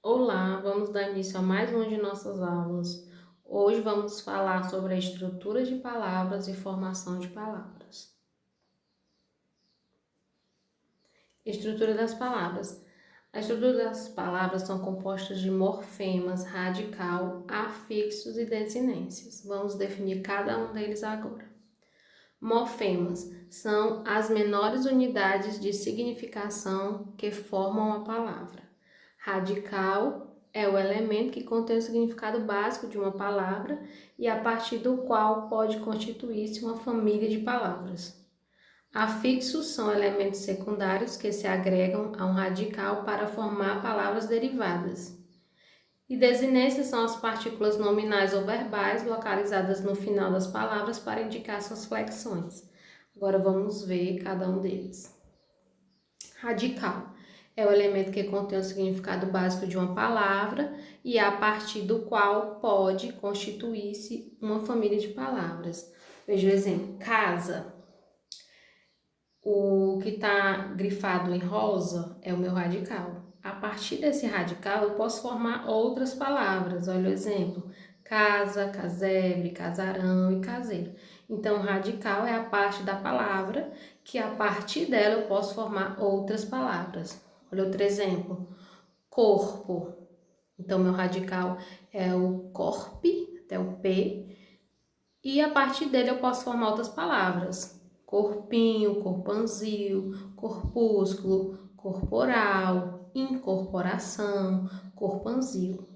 Olá, vamos dar início a mais uma de nossas aulas. Hoje vamos falar sobre a estrutura de palavras e formação de palavras. Estrutura das palavras. A estrutura das palavras são compostas de morfemas, radical, afixos e desinências. Vamos definir cada um deles agora. Morfemas são as menores unidades de significação que formam a palavra. Radical é o elemento que contém o significado básico de uma palavra e a partir do qual pode constituir-se uma família de palavras. Afixos são elementos secundários que se agregam a um radical para formar palavras derivadas. E desinências são as partículas nominais ou verbais localizadas no final das palavras para indicar suas flexões. Agora vamos ver cada um deles. Radical é o elemento que contém o significado básico de uma palavra e a partir do qual pode constituir-se uma família de palavras. Veja o exemplo: casa. O que está grifado em rosa é o meu radical. A partir desse radical, eu posso formar outras palavras. Olha o exemplo: casa, casebre, casarão e caseiro. Então, o radical é a parte da palavra que, a partir dela, eu posso formar outras palavras. Olha outro exemplo: corpo. Então, meu radical é o corpe, até o P, e a partir dele eu posso formar outras palavras: corpinho, corpanzil, corpúsculo, corporal, incorporação, corpanzil.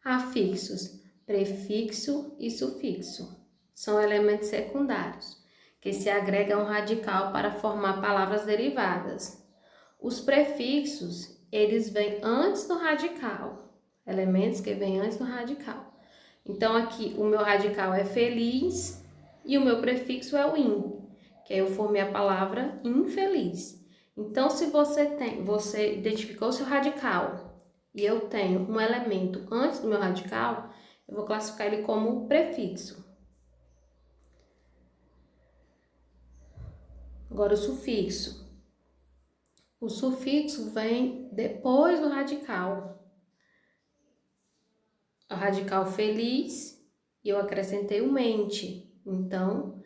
Afixos, prefixo e sufixo, são elementos secundários que se agregam a um radical para formar palavras derivadas. Os prefixos, eles vêm antes do radical, elementos que vêm antes do radical. Então, aqui, o meu radical é feliz e o meu prefixo é o in, que aí eu formei a palavra infeliz. Então, se você identificou o seu radical e eu tenho um elemento antes do meu radical, eu vou classificar ele como prefixo. Agora, o sufixo. O sufixo vem depois do radical. O radical feliz e eu acrescentei o mente. Então,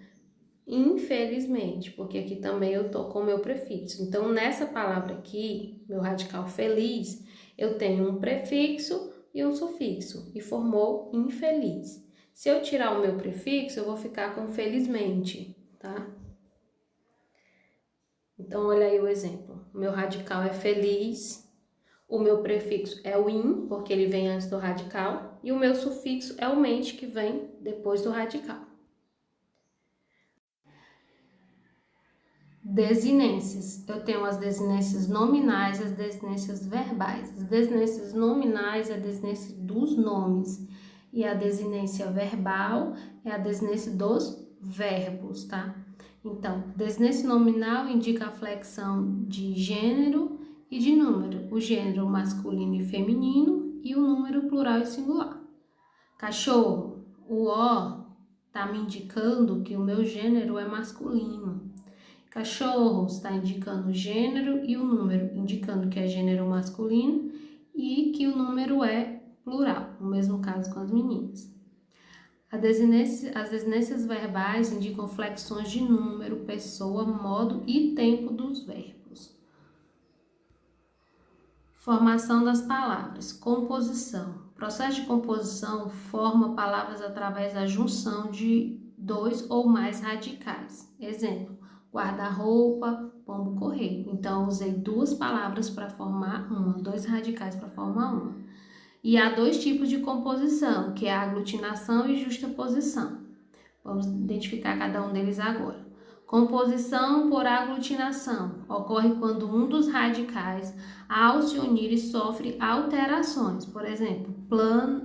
infelizmente, porque aqui também eu tô com o meu prefixo. Então, nessa palavra aqui, meu radical feliz, eu tenho um prefixo e um sufixo, e formou infeliz. Se eu tirar o meu prefixo, eu vou ficar com felizmente, tá? Então, olha aí o exemplo. O meu radical é feliz, o meu prefixo é o in, porque ele vem antes do radical, e o meu sufixo é o mente, que vem depois do radical. Desinências. Eu tenho as desinências nominais e as desinências verbais. As desinências nominais é a desinência dos nomes e a desinência verbal é a desinência dos verbos, tá? Então, desinência nominal indica a flexão de gênero e de número, o gênero masculino e feminino e o número plural e singular. Cachorro, o O tá me indicando que o meu gênero é masculino. Cachorro está indicando o gênero e o número, indicando que é gênero masculino e que o número é plural, no mesmo caso com as meninas. As desinências verbais indicam flexões de número, pessoa, modo e tempo dos verbos. Formação das palavras. Composição. O processo de composição forma palavras através da junção de dois ou mais radicais. Exemplo: guarda-roupa, pombo-correio. Então, eu usei duas palavras para formar uma, dois radicais para formar uma. E há dois tipos de composição, que é a aglutinação e justaposição. Vamos identificar cada um deles agora. Composição por aglutinação ocorre quando um dos radicais, ao se unir, sofre alterações. Por exemplo,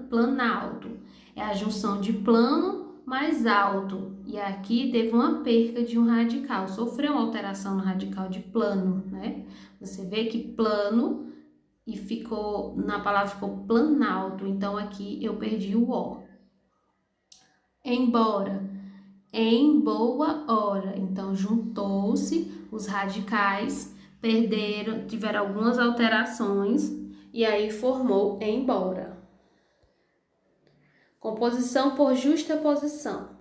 planalto é a junção de plano mais alto. E aqui teve uma perca de um radical, sofreu uma alteração no radical de plano, né? Você vê que plano e na palavra ficou planalto, então aqui eu perdi o O. Embora, em boa hora, então juntou-se os radicais tiveram algumas alterações e aí formou embora. Composição por justaposição.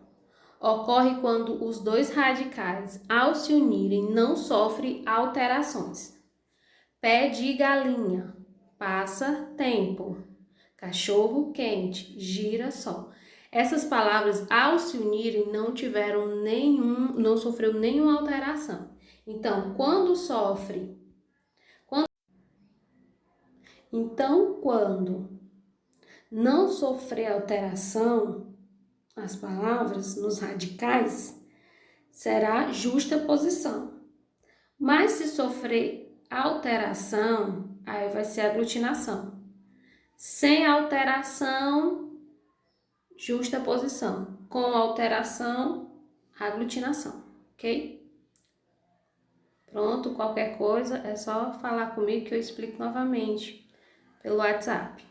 Ocorre quando os dois radicais, ao se unirem, não sofrem alterações. Pé de galinha, passa tempo. Cachorro quente, girassol. Essas palavras, ao se unirem, não sofreu nenhuma alteração. Então, quando não sofrer alteração, as palavras nos radicais, será justaposição. Mas se sofrer alteração, aí vai ser aglutinação. Sem alteração, justaposição. Com alteração, aglutinação, ok? Pronto, qualquer coisa é só falar comigo que eu explico novamente pelo WhatsApp.